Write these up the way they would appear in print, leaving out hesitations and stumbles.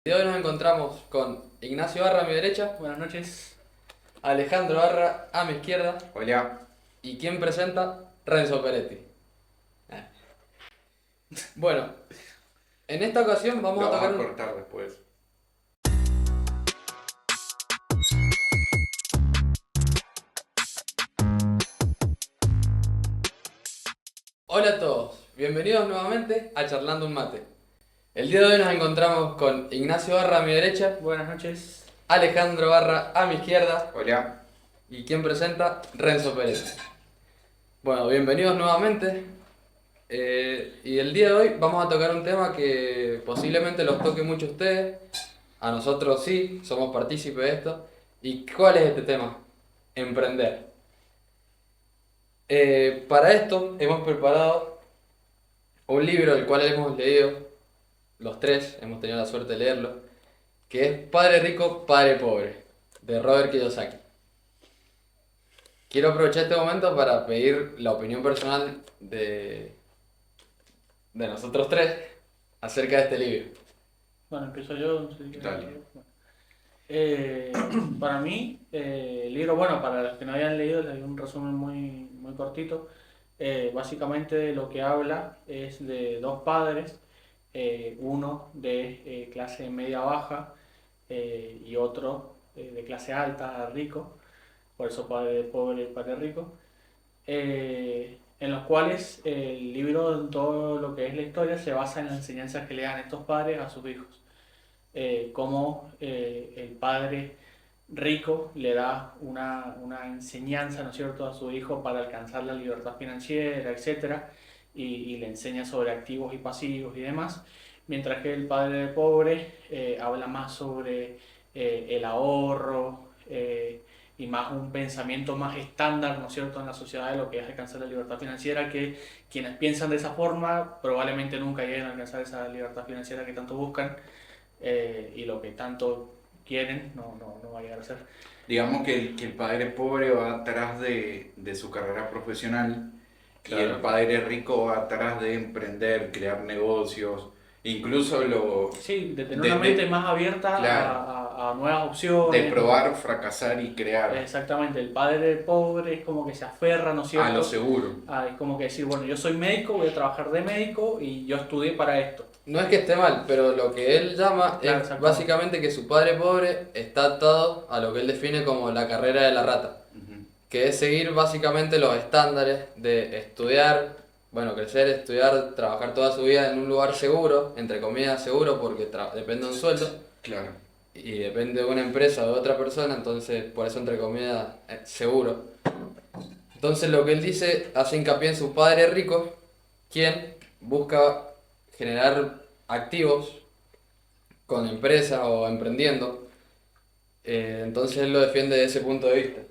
Y hoy nos encontramos con Ignacio Barra a mi derecha, Buenas noches. Alejandro Barra a mi izquierda Hola, y quien presenta, Renzo Peretti. Eh. Bueno, en esta ocasión vamos lo a vas tocar a un... cortar después. Hola a todos, bienvenidos nuevamente a Charlando un Mate. El día de hoy nos encontramos con Ignacio Barra a mi derecha, Buenas noches. Alejandro Barra a mi izquierda Hola, y quien presenta, Renzo Peretti. Bueno, bienvenidos nuevamente. Y el día de hoy vamos a tocar un tema que posiblemente los toque mucho a ustedes, a nosotros sí, somos partícipes de esto. ¿Y cuál es este tema? Emprender. Para esto hemos preparado un libro del cual hemos leído, los tres, hemos tenido la suerte de leerlo, que es Padre Rico, Padre Pobre, de Robert Kiyosaki. Quiero aprovechar este momento para pedir la opinión personal de nosotros tres acerca de este libro. Bueno, empiezo yo. No sé si quieres Dale. decir. Bueno. Para mí, el libro, bueno, para los que no habían leído, les doy un resumen muy cortito. Básicamente lo que habla es de dos padres, uno de clase media-baja y otro de clase alta, rico, por eso padre pobre y padre rico. En los cuales el libro, en todo lo que es la historia, se basa en las enseñanzas que le dan estos padres a sus hijos. Cómo el padre rico le da una enseñanza, ¿no es cierto?, a su hijo para alcanzar la libertad financiera, etcétera, y le enseña sobre activos y pasivos y demás, mientras que el padre pobre habla más sobre el ahorro, y más un pensamiento más estándar, ¿no es cierto?, en la sociedad de lo que es alcanzar la libertad financiera, que quienes piensan de esa forma probablemente nunca lleguen a alcanzar esa libertad financiera que tanto buscan, y lo que tanto quieren no va a llegar a ser. Digamos que el padre pobre va atrás de su carrera profesional y el Claro. padre rico va atrás de emprender, crear negocios, incluso Sí, de tener de, una mente de- más abierta claro, a nuevas de opciones. probar, fracasar y crear Exactamente, el padre pobre es como que se aferra, ¿no es a lo cierto? seguro. Es como que decir, bueno, yo soy médico, voy a trabajar de médico y yo estudié para esto. No es que esté mal, pero lo que él llama Claro, es exactamente. básicamente que su padre pobre está atado a lo que él define como la carrera de la rata, Ujú. que es seguir básicamente los estándares de estudiar, bueno, crecer, estudiar, trabajar toda su vida en un lugar seguro, entre comillas seguro, porque depende de un sueldo Claro, y depende de una empresa o de otra persona, entonces por eso entre comillas seguro. Entonces lo que él dice hace hincapié en su padre rico, quien busca generar activos con empresa o emprendiendo. Entonces él lo defiende desde ese punto de vista.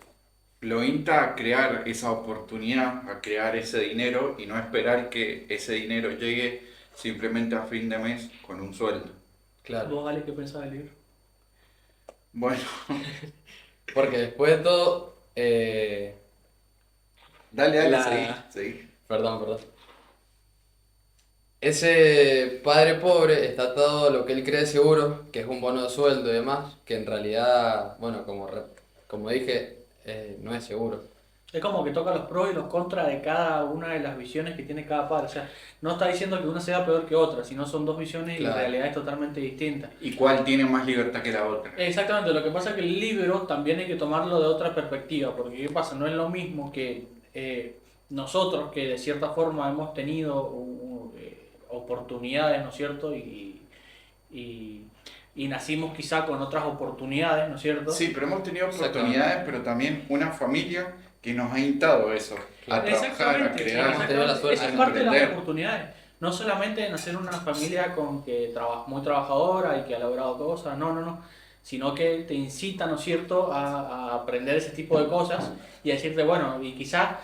lo insta a crear esa oportunidad, a crear ese dinero y no esperar que ese dinero llegue simplemente a fin de mes con un sueldo. Claro. ¿Vos, Ale, qué pensás del libro? Bueno, Porque después de todo, dale, seguí, la... seguí. Perdón. Ese padre pobre está atado a lo que él cree seguro, que es un bono de sueldo y demás, que en realidad, bueno, como dije, no es seguro. Es como que toca los pros y los contras de cada una de las visiones que tiene cada padre. O sea, no está diciendo que una sea peor que otra, sino son dos visiones y Claro. realidades totalmente distintas. ¿Y cuál tiene más libertad que la otra? Exactamente, lo que pasa es que el libro también hay que tomarlo de otra perspectiva, porque ¿qué pasa? No es lo mismo que nosotros, que de cierta forma hemos tenido oportunidades, ¿no es cierto? Y, y nacimos quizá con otras oportunidades, ¿no es cierto? Sí, pero hemos tenido Exactamente. oportunidades, pero también una familia que nos ha instado eso, Claro. a trabajar, a crear, Hemos tenido la suerte Eso a es parte de las emprender. oportunidades. No solamente en hacer una familia con que muy trabajadora y que ha logrado cosas, no, sino que te incita, ¿no es cierto?, a aprender ese tipo de cosas y a decirte, bueno, y quizás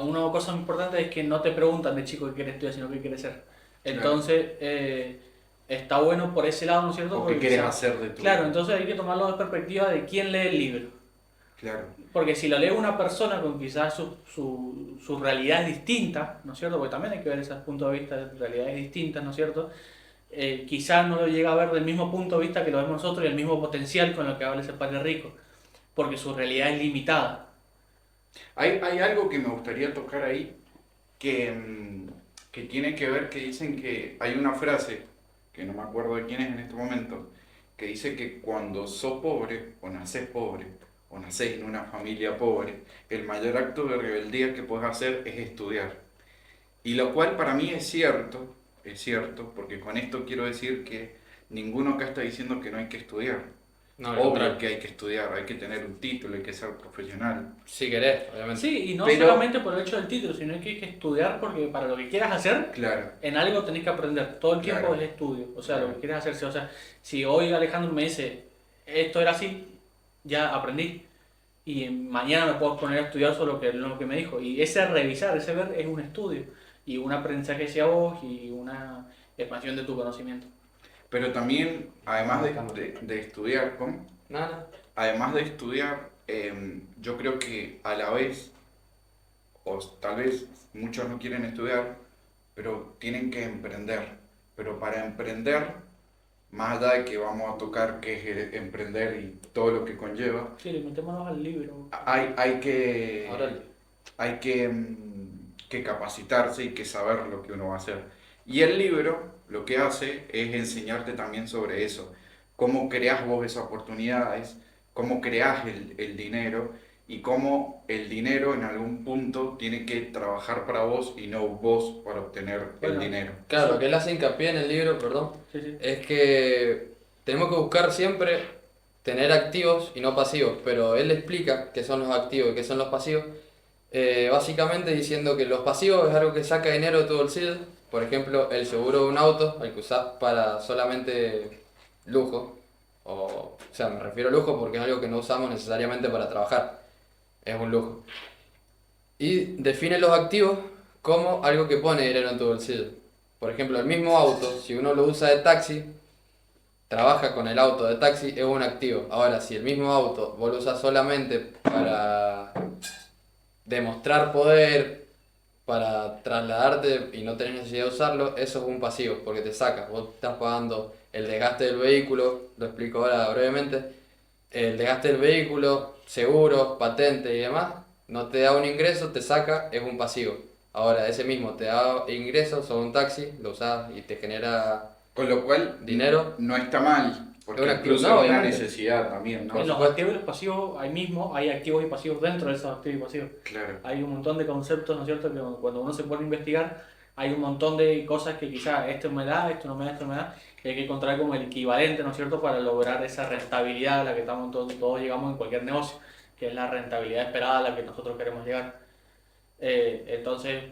una cosa muy importante es que no te preguntan de chico qué quieres estudiar, sino qué quieres ser. Claro. Entonces, está bueno por ese lado, ¿no es cierto? O Porque qué quieres quizás- hacer de tu Claro, vida. entonces hay que tomarlo de perspectiva de quién lee el libro. Claro. Porque si lo lee una persona con quizás sus realidades distintas, ¿no es cierto? Porque también hay que ver esos puntos de vista de realidades distintas, ¿no es cierto? quizás no lo llega a ver del mismo punto de vista que lo vemos nosotros y el mismo potencial con lo que habla ese padre rico, porque su realidad es limitada. Hay algo que me gustaría tocar ahí que, que tiene que ver, que dicen que hay una frase, que no me acuerdo de quién es en este momento, que dice que cuando sos pobre o nacés en una familia pobre, el mayor acto de rebeldía que puedes hacer es estudiar. Y lo cual para mí es cierto, porque con esto quiero decir que ninguno acá está diciendo que no hay que estudiar. No, al Obvio contrario. que hay que estudiar, hay que tener un título, hay que ser profesional. Si querés, obviamente. Sí, y no Pero, solamente por el hecho del título, sino que hay que estudiar porque para lo que quieras hacer, claro, en algo tenés que aprender. Todo el tiempo claro, es estudio. O sea, lo claro. que quieras hacerse. O sea, si hoy Alejandro me dice, esto era así, ya aprendí. Y mañana me puedo poner a estudiar sobre lo que me dijo. Y ese revisar, ese ver, es un estudio. Y un aprendizaje hacia vos y una expansión de tu conocimiento. Pero también, además Cámara. de estudiar, ¿cómo? Nada, Además de estudiar, yo creo que a la vez, o tal vez muchos no quieren estudiar, pero tienen que emprender. Pero para emprender, más allá de que vamos a tocar qué es emprender y todo lo que conlleva, Sí, limitémonos al libro. hay que, ahora hay que, que capacitarse y que saber lo que uno va a hacer. Y el libro lo que hace es enseñarte también sobre eso, cómo creas vos esas oportunidades, cómo creas el dinero y cómo el dinero en algún punto tiene que trabajar para vos y no vos para obtener el Bueno, dinero. claro, sí, lo que él hace hincapié en el libro, perdón, sí, sí. es que tenemos que buscar siempre tener activos y no pasivos, pero él explica qué son los activos y qué son los pasivos, básicamente diciendo que los pasivos es algo que saca dinero de tu bolsillo, por ejemplo, el seguro de un auto, al que usás para solamente lujo, o sea, me refiero a lujo porque es algo que no usamos necesariamente para trabajar, es un lujo. Y define los activos como algo que pone dinero en tu bolsillo. Por ejemplo, el mismo auto, si uno lo usa de taxi, trabaja con el auto de taxi, es un activo. Ahora, si el mismo auto vos lo usas solamente para demostrar poder, para trasladarte y no tenés necesidad de usarlo, eso es un pasivo, porque te saca. Vos estás pagando el desgaste del vehículo, lo explico ahora brevemente, el desgaste del vehículo, seguros, patente y demás, no te da un ingreso, te saca, es un pasivo. Ahora, ese mismo te da ingresos, son un taxi, lo usas y te genera Con lo cual dinero, no está mal, es porque un activo. incluso No, es una obviamente. necesidad también, Por En ¿no? los supuesto. activos y los pasivos, ahí mismo hay activos y pasivos dentro de esos activos y pasivos. Claro. Hay un montón de conceptos, ¿no es cierto? Que cuando uno se pone a investigar, hay un montón de cosas que quizás esto me da, esto no me da, esto no me da, que hay que encontrar como el equivalente, ¿no es cierto?, para lograr esa rentabilidad a la que estamos todos llegamos en cualquier negocio, que es la rentabilidad esperada a la que nosotros queremos llegar. Entonces,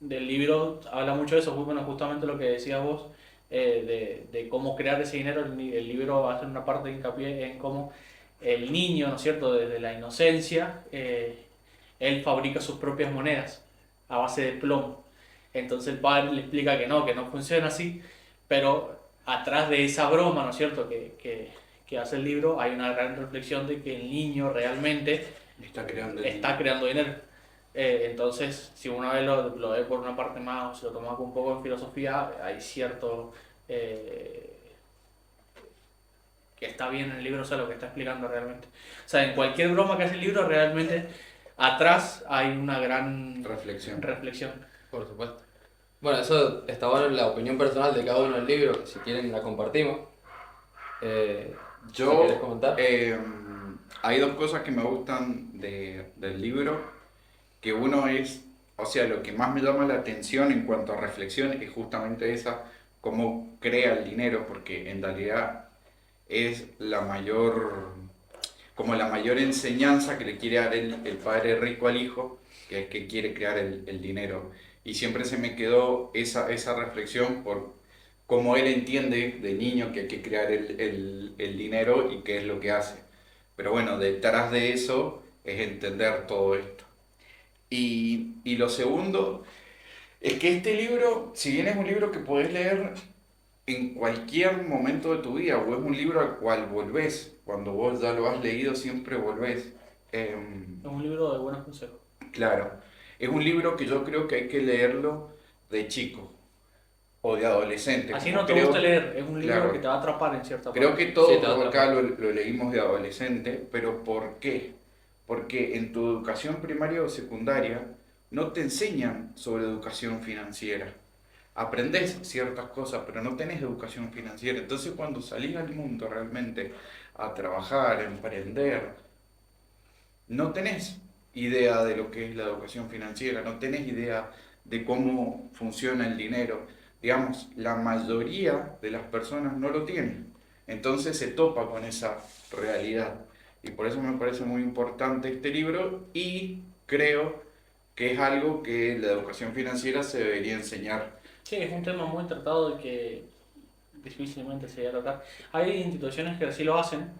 del libro habla mucho de eso, bueno, justamente lo que decías vos, de cómo crear ese dinero. El libro hace una parte de hincapié en cómo el niño, ¿no es cierto?, desde la inocencia, él fabrica sus propias monedas a base de plomo. Entonces el padre le explica que no funciona así, pero atrás de esa broma, ¿no es cierto?, que hace el libro, hay una gran reflexión de que el niño realmente Está creando el está dinero. creando dinero. Entonces, si uno lo ve por una parte más, o se lo toma con un poco de filosofía, hay cierto que está bien en el libro, o sea, lo que está explicando realmente. O sea, en cualquier broma que hace el libro, realmente atrás hay una gran Reflexión. reflexión. Por supuesto. Bueno, eso está bueno en la opinión personal de cada uno del libro, que si quieren la compartimos. Si querés Yo, comentar. hay dos cosas que me gustan del libro, que uno es, o sea, lo que más me llama la atención en cuanto a reflexión es justamente esa, cómo crea el dinero, porque en realidad es la mayor, como la mayor enseñanza que le quiere dar el padre rico al hijo, que es que quiere crear el dinero. Y siempre se me quedó esa reflexión por cómo él entiende de niño que hay que crear el dinero y qué es lo que hace. Pero bueno, detrás de eso es entender todo esto. Y lo segundo es que este libro, si bien es un libro que podés leer en cualquier momento de tu vida, o es un libro al cual volvés, cuando vos ya lo has leído siempre volvés. Es un libro de buenos consejos. Claro, es un libro que yo creo que hay que leerlo de chico, o de adolescente. Así como no te creo- gusta leer, es un libro claro. que te va a atrapar en cierta Creo parte. que todos Sí, te va a acá atrapar. lo leímos de adolescente, pero ¿por qué? Porque en tu educación primaria o secundaria no te enseñan sobre educación financiera. Aprendés ciertas cosas, pero no tenés educación financiera. Entonces cuando salís al mundo realmente a trabajar, a emprender, no tenés idea de lo que es la educación financiera, no tenés idea de cómo funciona el dinero. Digamos, la mayoría de las personas no lo tienen. Entonces se topa con esa realidad. Y por eso me parece muy importante este libro y creo que es algo que la educación financiera se debería enseñar. Sí, es un tema muy tratado y que difícilmente se llega a tratar. Hay instituciones que sí lo hacen,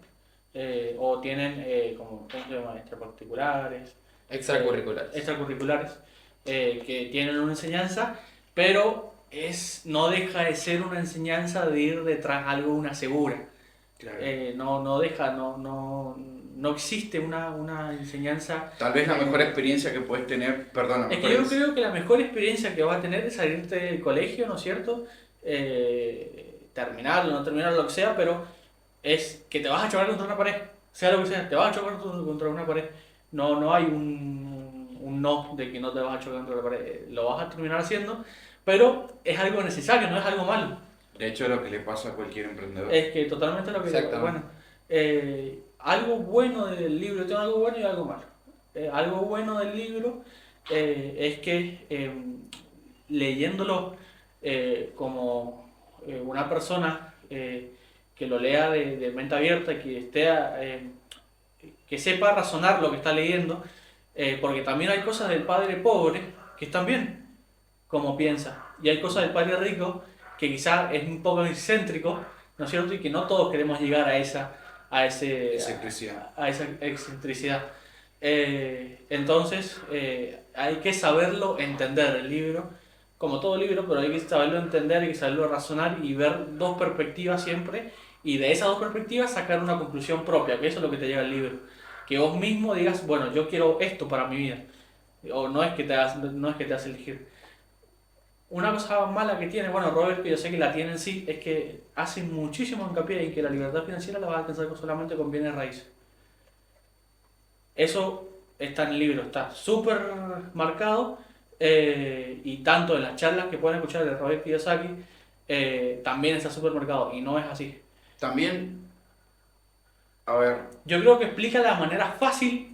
o tienen como, ¿cómo se llama? Extraparticulares, Extracurriculares. extracurriculares, que tienen una enseñanza, pero no deja de ser una enseñanza de ir detrás de algo, una segura. Claro. No deja, no existe una enseñanza. Tal vez la mejor experiencia que puedes tener, perdóname, Es que yo creo que la mejor experiencia que vas a tener es salirte del colegio, ¿no es cierto? Terminarlo, no terminarlo, lo que sea, pero es que te vas a chocar contra una pared, sea lo que sea, te vas a chocar contra una pared. No hay un no de que no te vas a chocar contra la pared, lo vas a terminar haciendo, pero es algo necesario, no es algo malo. de hecho es lo que le pasa a cualquier emprendedor. Es que totalmente lo que... Exactamente. Bueno, algo bueno del libro, yo tengo algo bueno y algo malo. Algo bueno del libro es que leyéndolo como una persona que lo lea de mente abierta, que que sepa razonar lo que está leyendo, porque también hay cosas del padre pobre que están bien, como piensa, y hay cosas del padre rico que quizás es un poco excéntrico, ¿no es cierto? Y que no todos queremos llegar Excentricidad. a esa excentricidad. Entonces, hay que saberlo entender el libro, como todo libro, pero hay que saberlo entender, hay que saberlo razonar y ver dos perspectivas siempre, y de esas dos perspectivas sacar una conclusión propia, que eso es lo que te lleva el libro. Que vos mismo digas, bueno, yo quiero esto para mi vida, o no es que te hace elegir. Una cosa mala que tiene, bueno, Robert, que yo sé que la tiene en sí, es que hace muchísimo hincapié en que la libertad financiera la vas a alcanzar solamente con bienes raíces. Eso está en el libro, está súper marcado, y tanto en las charlas que pueden escuchar de Robert Kiyosaki, también está súper marcado, y no es así. También, a ver, Yo creo que explica la manera fácil,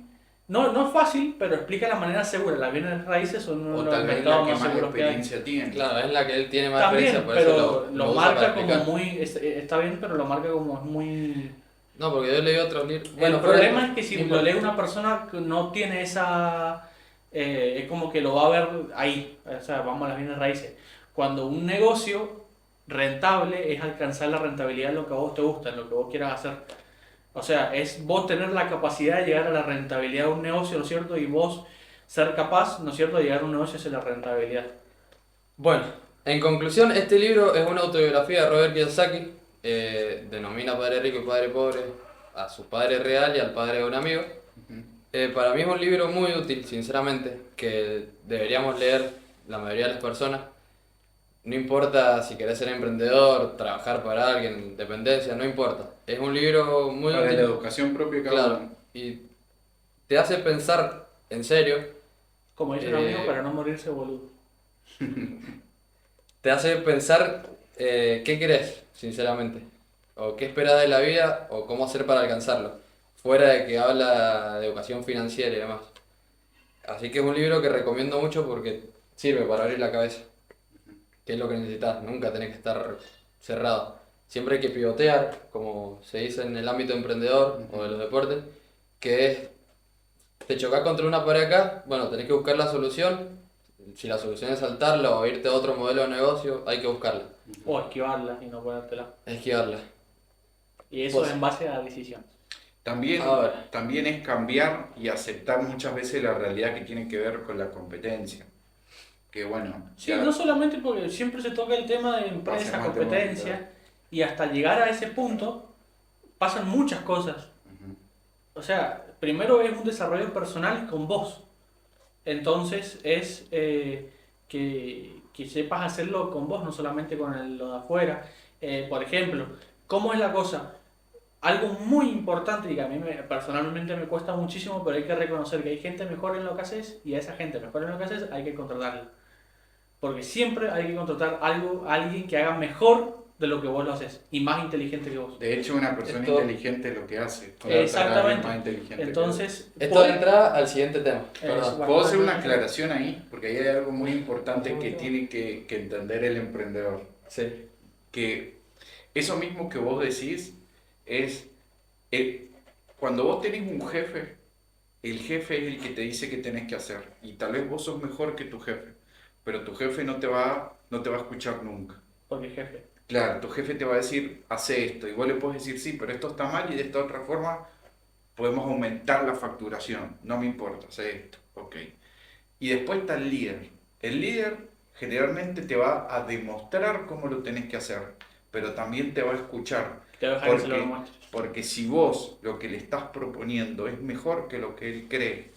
no fácil, pero explica la manera segura. Las bienes raíces son uno o de los tal vez la mercados que más más seguros que hay. experiencia tiene. Claro, es la que él tiene más También, experiencia, por eso pero lo lo usa para marca como explicar. muy, está bien, pero lo marca como es muy... No, porque yo leí otros libros. El fuera problema de- es que si no lo lee importa. una persona que no tiene esa... es como que lo va a ver ahí, o sea, vamos a las bienes raíces. Cuando un negocio rentable es alcanzar la rentabilidad en lo que a vos te gusta, en lo que vos quieras hacer. O sea, es vos tener la capacidad de llegar a la rentabilidad de un negocio, ¿no es cierto? Y vos ser capaz, ¿no es cierto?, de llegar a un negocio hacia la rentabilidad. Bueno, en conclusión, este libro es una autobiografía de Robert Kiyosaki. Denomina padre rico y padre pobre a su padre real y al padre de un amigo. Para mí es un libro muy útil, sinceramente, que deberíamos leer la mayoría de las personas. No importa si querés ser emprendedor, trabajar para alguien, dependencia, no importa. Es un libro muy Para útil. la educación propia de cada Claro, uno. y te hace pensar en serio, Como dice un Eh, amigo, para no morirse boludo. te hace pensar qué querés, sinceramente, o qué esperás de la vida, o cómo hacer para alcanzarlo, fuera de que habla de educación financiera y demás. Así que es un libro que recomiendo mucho porque sirve para abrir la cabeza, que es lo que necesitas, nunca tenés que estar cerrado. Siempre hay que pivotear, como se dice en el ámbito emprendedor o de los deportes, que es, te chocás contra una pared acá, bueno, tenés que buscar la solución. Si la solución es saltarla o irte a otro modelo de negocio, hay que buscarla, O esquivarla y no ponértela. esquivarla. Y eso Pues- en base a decisiones. También, A ver. también es cambiar y aceptar muchas veces la realidad que tiene que ver con la competencia. Que bueno, Sí, ya- no solamente porque siempre se toca el tema de Pasemos empresa, al tema competencia, y hasta llegar a ese punto pasan muchas cosas. Ujú. O sea, primero es un desarrollo personal con vos. Entonces es que sepas hacerlo con vos, no solamente con lo de afuera. Por ejemplo, ¿cómo es la cosa? Algo muy importante y que a mí personalmente me cuesta muchísimo, pero hay que reconocer que hay gente mejor en lo que haces y a esa gente mejor en lo que haces hay que contratarla. Porque siempre hay que contratar alguien que haga mejor de lo que vos lo haces y más inteligente que vos. De hecho, una persona Esto- inteligente lo que hace. contratar a alguien Exactamente. más inteligente que Entonces, Esto entra al siguiente tema. Eso, Perdón. ¿puedo hacer una aclaración ahí? Porque ahí hay algo muy importante que tiene que entender el emprendedor. Sí, Que eso mismo que vos decís es, cuando vos tenés un jefe, el jefe es el que te dice qué tenés que hacer. Y tal vez vos sos mejor que tu jefe, pero tu jefe no te va a escuchar nunca. porque jefe. Claro, tu jefe te va a decir, hace esto, y vos le puedes decir, sí, pero esto está mal y de esta otra forma podemos aumentar la facturación. No me importa, hace esto, ok. Y después está el líder. El líder generalmente te va a demostrar cómo lo tenés que hacer, pero también te va a escuchar. Te voy a dejar que se lo Porque, demuestres. porque si vos lo que le estás proponiendo es mejor que lo que él cree,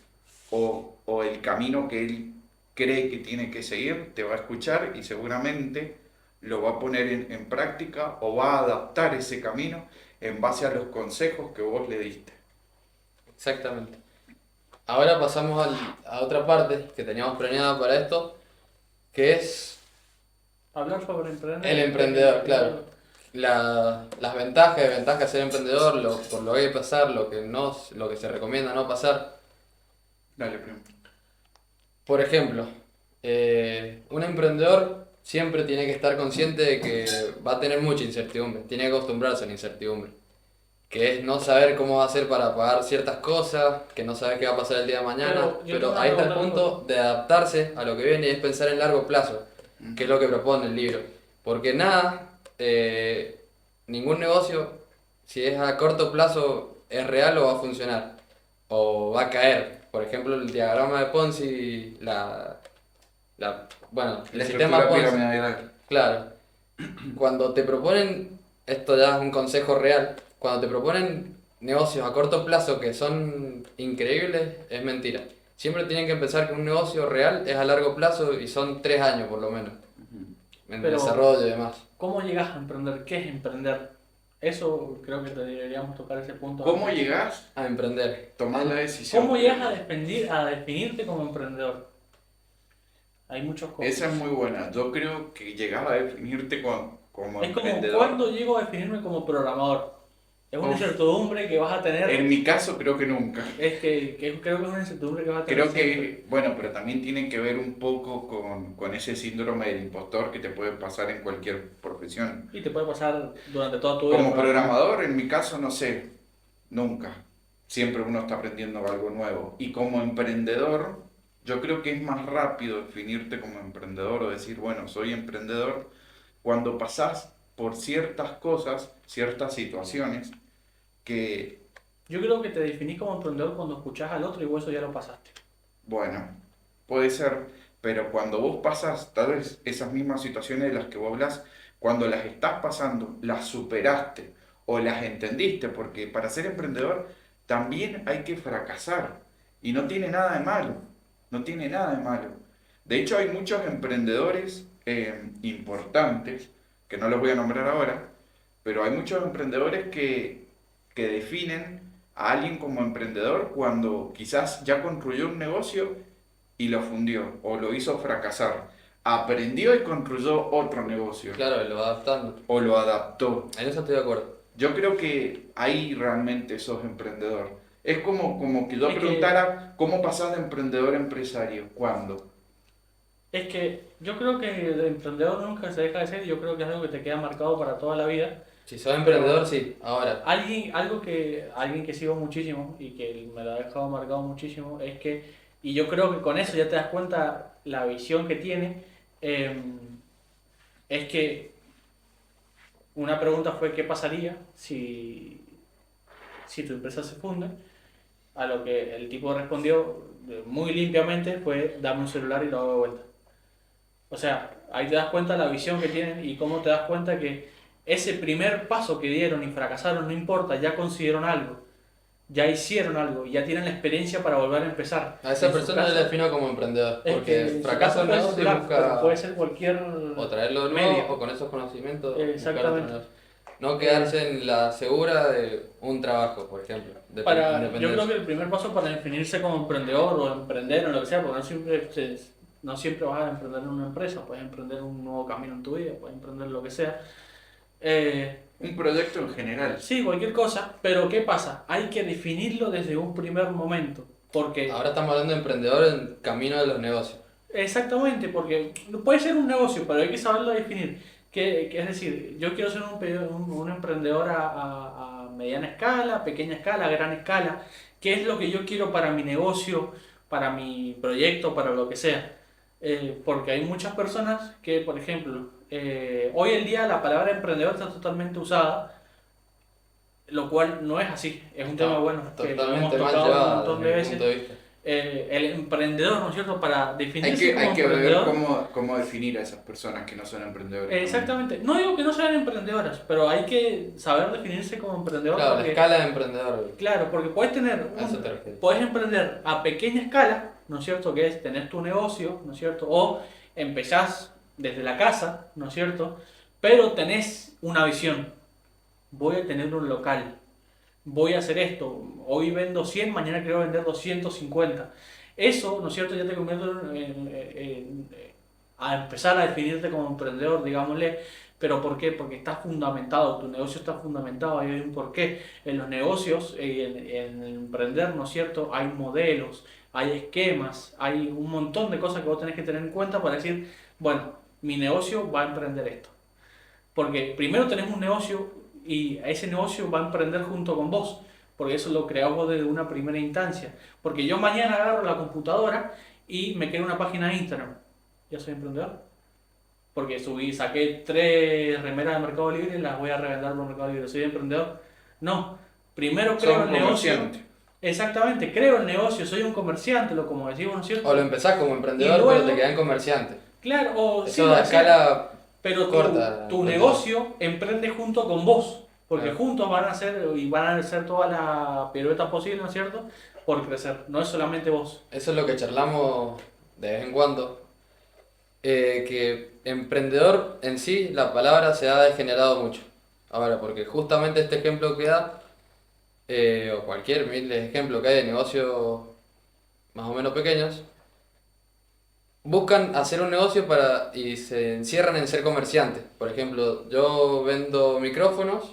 o el camino que él cree que tiene que seguir, te va a escuchar y seguramente lo va a poner en práctica o va a adaptar ese camino en base a los consejos que vos le diste. exactamente. Ahora pasamos a otra parte que teníamos planeada para esto, que es Hablar sobre emprender. el emprendedor, claro. Las ventajas y desventajas de ser emprendedor, por lo que hay que pasar, lo que se recomienda no pasar. Dale, primo. Por ejemplo, un emprendedor siempre tiene que estar consciente de que va a tener mucha incertidumbre, tiene que acostumbrarse a la incertidumbre, que es no saber cómo va a hacer para pagar ciertas cosas, que no sabe qué va a pasar el día de mañana, Pero yo pero tengo una ahí está el pregunta, punto de adaptarse a lo que viene y es pensar en largo plazo, que es lo que propone el libro. Porque ningún negocio, si es a corto plazo, es real o va a funcionar, o va a caer. Por ejemplo, el diagrama de Ponzi, bueno, el La sistema estructura Ponzi. piramidal. Claro, cuando te proponen, esto ya es un consejo real, cuando te proponen negocios a corto plazo que son increíbles, es mentira. Siempre tienen que pensar que un negocio real es a largo plazo y son 3 años por lo menos, en Pero- desarrollo y demás. ¿Cómo llegas a emprender? ¿Qué es emprender? Eso creo que deberíamos tocar ese punto. ¿Cómo llegás A emprender. a tomar la decisión? ¿Cómo llegas a definirte como emprendedor? Hay muchos cosas. Esa es muy buena. Yo creo que llegás a definirte como Es como emprendedor. cuando llego a definirme como programador. Es una Uf. incertidumbre que vas a tener. En mi caso creo que nunca. Creo que es una incertidumbre que vas a tener. Creo siempre. que, bueno, pero también tiene que ver un poco con ese síndrome del impostor que te puede pasar en cualquier profesión. Y te puede pasar durante toda tu vida. Como programador, en mi caso, no sé, nunca. Siempre uno está aprendiendo algo nuevo. Y como emprendedor, yo creo que es más rápido definirte como emprendedor o decir, bueno, soy emprendedor, cuando pasás por ciertas cosas, ciertas situaciones que, Yo creo que te definís como emprendedor cuando escuchás al otro y vos eso ya lo pasaste. bueno, puede ser, pero cuando vos pasas tal vez esas mismas situaciones de las que vos hablas, cuando las estás pasando, las superaste o las entendiste, porque para ser emprendedor también hay que fracasar y no tiene nada de malo, no tiene nada de malo. De hecho, hay muchos emprendedores importantes, que no los voy a nombrar ahora, pero hay muchos emprendedores que definen a alguien como emprendedor cuando quizás ya construyó un negocio y lo fundió o lo hizo fracasar. Aprendió y construyó otro negocio Claro, lo va adaptando. o lo adaptó. En eso estoy de acuerdo. Yo creo que ahí realmente sos emprendedor. Es como que yo Es que- preguntara cómo pasás de emprendedor a empresario. ¿Cuándo? Es que yo creo que de emprendedor nunca se deja de ser y yo creo que es algo que te queda marcado para toda la vida. Si sos emprendedor, sí. Ahora, Alguien que sigo muchísimo y que me lo ha dejado marcado muchísimo es que, y yo creo que con eso ya te das cuenta la visión que tiene, es que una pregunta fue qué pasaría si tu empresa se funde, a lo que el tipo respondió muy limpiamente fue dame un celular y lo hago de vuelta. O sea, ahí te das cuenta la visión que tienen y cómo te das cuenta que ese primer paso que dieron y fracasaron, no importa, ya consiguieron algo. ya hicieron algo, ya tienen la experiencia para volver a empezar. A esa En su persona yo caso, la defino como emprendedor, es que porque en su fracaso caso en puede ser negocio celular, pero busca puede ser cualquier o traerlo de nuevo medio. o con esos conocimientos buscar otro Exactamente. negocio. No quedarse en la segura de un trabajo, por ejemplo, de Yo creo independencia. que el primer paso para definirse como emprendedor o emprender o lo que sea, porque no siempre vas a emprender en una empresa, puedes emprender un nuevo camino en tu vida, puedes emprender lo que sea. Un proyecto en general. Sí, cualquier cosa, pero ¿qué pasa? Hay que definirlo desde un primer momento, porque Ahora estamos hablando de emprendedor en camino de los negocios. exactamente, porque puede ser un negocio, pero hay que saberlo definir. Es decir, yo quiero ser un emprendedor a mediana escala, pequeña escala, gran escala. ¿Qué es lo que yo quiero para mi negocio, para mi proyecto, para lo que sea? Porque hay muchas personas que, por ejemplo, hoy en día la palabra emprendedor está totalmente usada, lo cual no es así. Es un tema bueno que lo hemos Totalmente mal tocado un llevado montón desde de mi veces. punto de vista. El emprendedor, ¿no es cierto? Para definirse como Hay que ver emprendedor. cómo definir a esas personas que no son emprendedores. Exactamente. No digo que no sean emprendedoras, pero hay que saber definirse como emprendedor. Claro, la Porque, escala de emprendedor. claro, porque A eso te refieres. puedes emprender a pequeña escala, ¿no es cierto? Que es tener tu negocio, ¿no es cierto? O empezás desde la casa, ¿no es cierto? Pero tenés una visión. Voy a tener un local. Voy a hacer esto. Hoy vendo 100, mañana quiero vender 250. Eso, ¿no es cierto? Ya te convierte a empezar a definirte como emprendedor, digámosle. ¿Pero por qué? Porque está fundamentado, tu negocio está fundamentado, hay un porqué. En los negocios, en el emprender, ¿no es cierto? Hay modelos, hay esquemas, hay un montón de cosas que vos tenés que tener en cuenta para decir, bueno, mi negocio va a emprender esto. Porque primero tenés un negocio y ese negocio va a emprender junto con vos, porque eso lo creás vos desde una primera instancia. Porque yo mañana agarro la computadora y me creo una página de Instagram. ¿Ya soy emprendedor? Porque saqué 3 remeras de Mercado Libre y las voy a revender por Mercado Libre. ¿Soy emprendedor? No. Primero creo Sos el negocio. comerciante. Exactamente, creo el negocio, soy un comerciante, como decimos, ¿no es cierto? O lo empezás como emprendedor, Y luego- pero te quedas en comerciante. Claro, o sí, Eso lo a hacía. escala Pero corta. tu negocio emprende junto con vos, porque Claro. juntos van a hacer toda la pirueta posible, ¿no es cierto? Por crecer, no es solamente vos. Eso es lo que charlamos de vez en cuando. Que emprendedor en sí, la palabra se ha degenerado mucho. Ahora, porque justamente este ejemplo que da, o cualquier mil ejemplo que hay de negocios más o menos pequeños, buscan hacer un negocio y se encierran en ser comerciantes. Por ejemplo, yo vendo micrófonos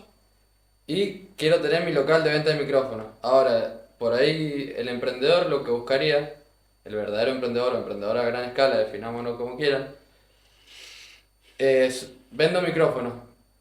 y quiero tener mi local de venta de micrófonos. Ahora, por ahí el emprendedor lo que buscaría, el verdadero emprendedor o emprendedor a gran escala, definámonos como quieran, es vendo micrófonos,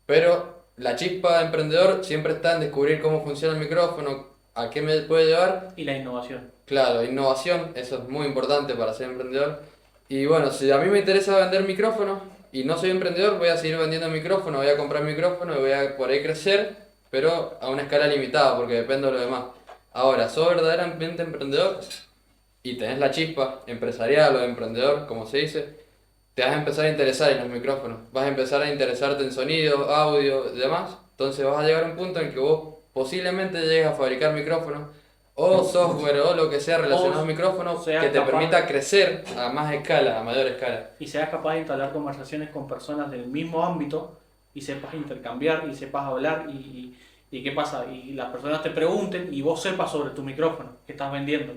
pero la chispa de emprendedor siempre está en descubrir cómo funciona el micrófono, a qué me puede llevar. Y la innovación. Claro, innovación, eso es muy importante para ser emprendedor. Y bueno, si a mí me interesa vender micrófonos y no soy emprendedor, voy a seguir vendiendo micrófonos, voy a comprar micrófonos y voy a por ahí crecer, pero a una escala limitada porque dependo de lo demás. Ahora, sos verdaderamente emprendedor y tenés la chispa empresarial o emprendedor, como se dice, te vas a empezar a interesar en los micrófonos, vas a empezar a interesarte en sonido, audio y demás. Entonces vas a llegar a un punto en que vos posiblemente llegues a fabricar micrófonos o software o lo que sea relacionado O a micrófonos sea que te capaz- permita crecer a más escala, a mayor escala. Y seas capaz de entablar conversaciones con personas del mismo ámbito y sepas intercambiar y sepas hablar y qué pasa. Y las personas te pregunten y vos sepas sobre tu micrófono que estás vendiendo.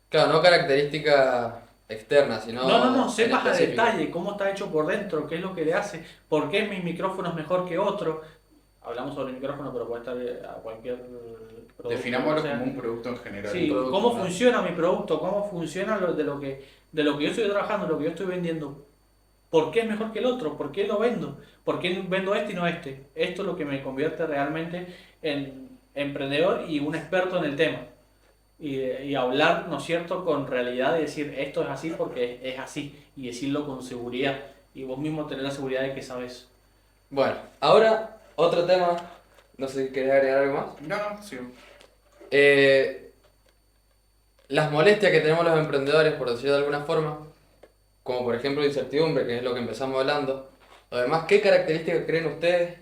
Claro, no características externas, sino No, en sepas a específico. detalle cómo está hecho por dentro, qué es lo que le hace, por qué mi micrófono es mejor que otro. Hablamos sobre el micrófono, pero puede estar a cualquier producto. Definámoslo o sea. como un producto en general. Sí, producto, cómo ¿no? funciona mi producto, cómo funciona de lo que yo estoy trabajando, lo que yo estoy vendiendo. ¿Por qué es mejor que el otro? ¿Por qué lo vendo? ¿Por qué vendo este y no este? Esto es lo que me convierte realmente en emprendedor y un experto en el tema. Y hablar, ¿no es cierto?, con realidad y decir esto es así porque es así. Y decirlo con seguridad. Y vos mismo tener la seguridad de que sabes. Bueno, ahora otro tema, no sé si querés agregar algo más. No, sí. Las molestias que tenemos los emprendedores, por decirlo de alguna forma, como por ejemplo incertidumbre, que es lo que empezamos hablando. Además, ¿qué características creen ustedes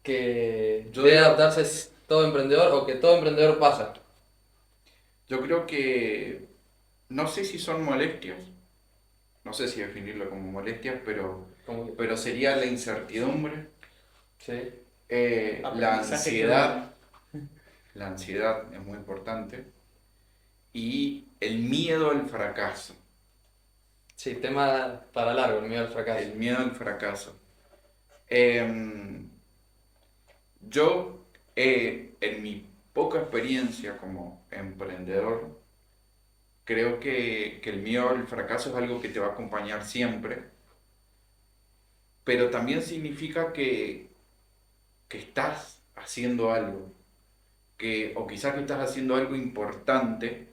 que Yo debe digo- adaptarse todo emprendedor o que todo emprendedor pasa? Yo creo que, no sé si son molestias, no sé si definirlo como molestias, Como que- pero sería la incertidumbre, sí, la Aprendizaje que ansiedad, la ansiedad es muy importante, y el miedo al fracaso, sí, tema para largo, el miedo al fracaso. el miedo al fracaso. Em, yo, en mi poca experiencia como emprendedor, creo que el miedo al fracaso es algo que te va a acompañar siempre, pero también significa que estás haciendo algo, o quizás que estás haciendo algo importante,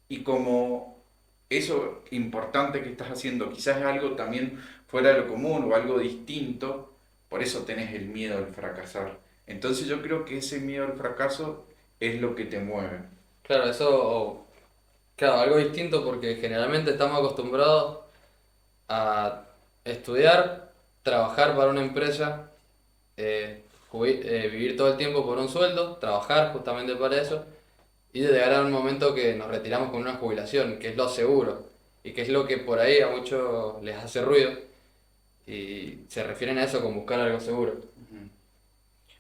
y como eso importante que estás haciendo quizás es algo también fuera de lo común o algo distinto, por eso tenés el miedo al fracasar. Entonces yo creo que ese miedo al fracaso es lo que te mueve. Claro, eso, claro, algo distinto porque generalmente estamos acostumbrados a estudiar, trabajar para una empresa, vivir todo el tiempo por un sueldo, trabajar justamente para eso, y llegar a un momento que nos retiramos con una jubilación, que es lo seguro, y que es lo que por ahí a muchos les hace ruido, y se refieren a eso con buscar algo seguro. Ujú.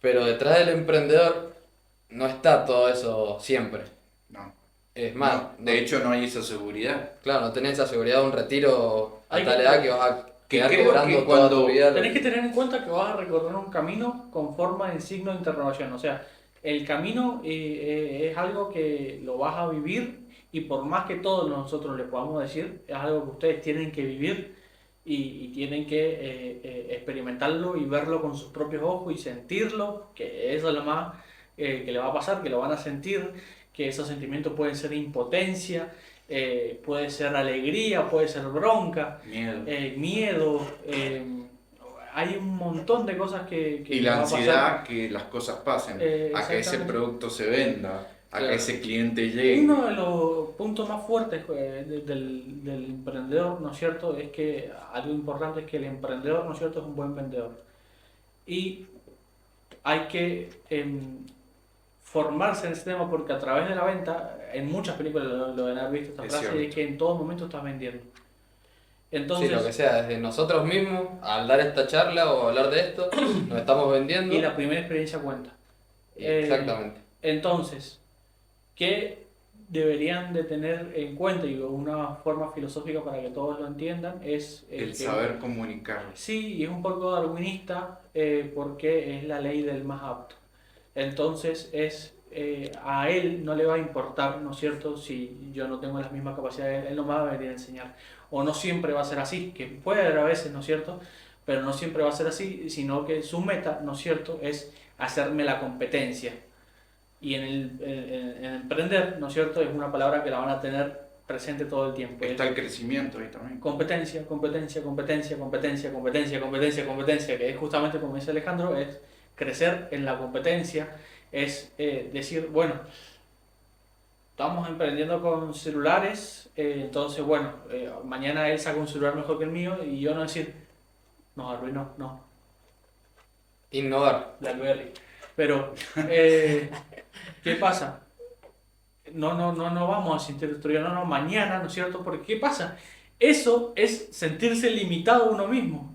Pero detrás del emprendedor no está todo eso siempre. No, Es más, no, de hecho no hay esa seguridad. claro, no tenés esa seguridad de un retiro a Hay tal que- edad que vas a Que quedar creo cobrando que toda tu cuando vida. tenés que tener en cuenta que vas a recorrer un camino con forma en signo de interrogación. O sea, el camino es algo que lo vas a vivir y por más que todos nosotros le podamos decir, es algo que ustedes tienen que vivir y tienen que experimentarlo y verlo con sus propios ojos y sentirlo, que eso es lo más que le va a pasar, que lo van a sentir, que esos sentimientos pueden ser impotencia, puede ser alegría, puede ser bronca, miedo. miedo, hay un montón de cosas que Y le la va a pasar. ansiedad que las cosas pasen, a que ese Exactamente. producto se venda, a Claro. que ese cliente llegue. Uno de los puntos más fuertes del emprendedor, ¿no es cierto? Es que algo importante es que el emprendedor, ¿no es cierto?, es un buen vendedor. Y hay que formarse en ese tema porque a través de la venta, en muchas películas lo deben haber visto esta Es frase, cierto. es que en todo momento estás vendiendo. Sí, Entonces, lo que sea, desde nosotros mismos, al dar esta charla o hablar de esto, nos estamos vendiendo. y la primera experiencia cuenta. Exactamente. Entonces, ¿qué deberían de tener en cuenta? Y una forma filosófica para que todos lo entiendan es El que saber comunicar. sí, y es un poco darwinista porque es la ley del más apto. Entonces a él no le va a importar, ¿no es cierto? Si yo no tengo las mismas capacidades, él no me va a venir a enseñar. O no siempre va a ser así, que puede haber a veces, ¿no es cierto? Pero no siempre va a ser así, sino que su meta, ¿no es cierto?, es hacerme la competencia. Y en emprender, ¿no es cierto?, es una palabra que la van a tener presente todo el tiempo. Está el crecimiento ahí también. Competencia, competencia, competencia, competencia, competencia, competencia, competencia, que es justamente como dice Alejandro, es crecer en la competencia, es decir, bueno, estamos emprendiendo con celulares, entonces, bueno, mañana él saca un celular mejor que el mío y yo no decir, nos arruinó, no, Innovar. BlackBerry. Pero, ¿qué pasa? No vamos a sentir destruido, no, mañana, ¿no es cierto? Porque ¿qué pasa? Eso es sentirse limitado uno mismo.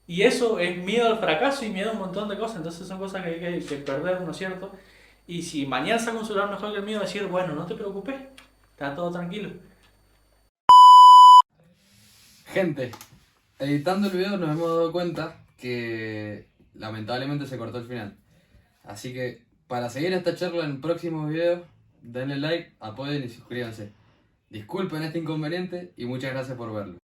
Y eso es miedo al fracaso y miedo a un montón de cosas. Entonces son cosas que hay que perder, ¿no es cierto? Y si mañana saco un celular mejor que el mío, decir, bueno, no te preocupes, está todo tranquilo. Gente, editando el video nos hemos dado cuenta que lamentablemente se cortó el final. Así que para seguir esta charla en próximos videos, denle like, apoyen y suscríbanse. Disculpen este inconveniente y muchas gracias por verlo.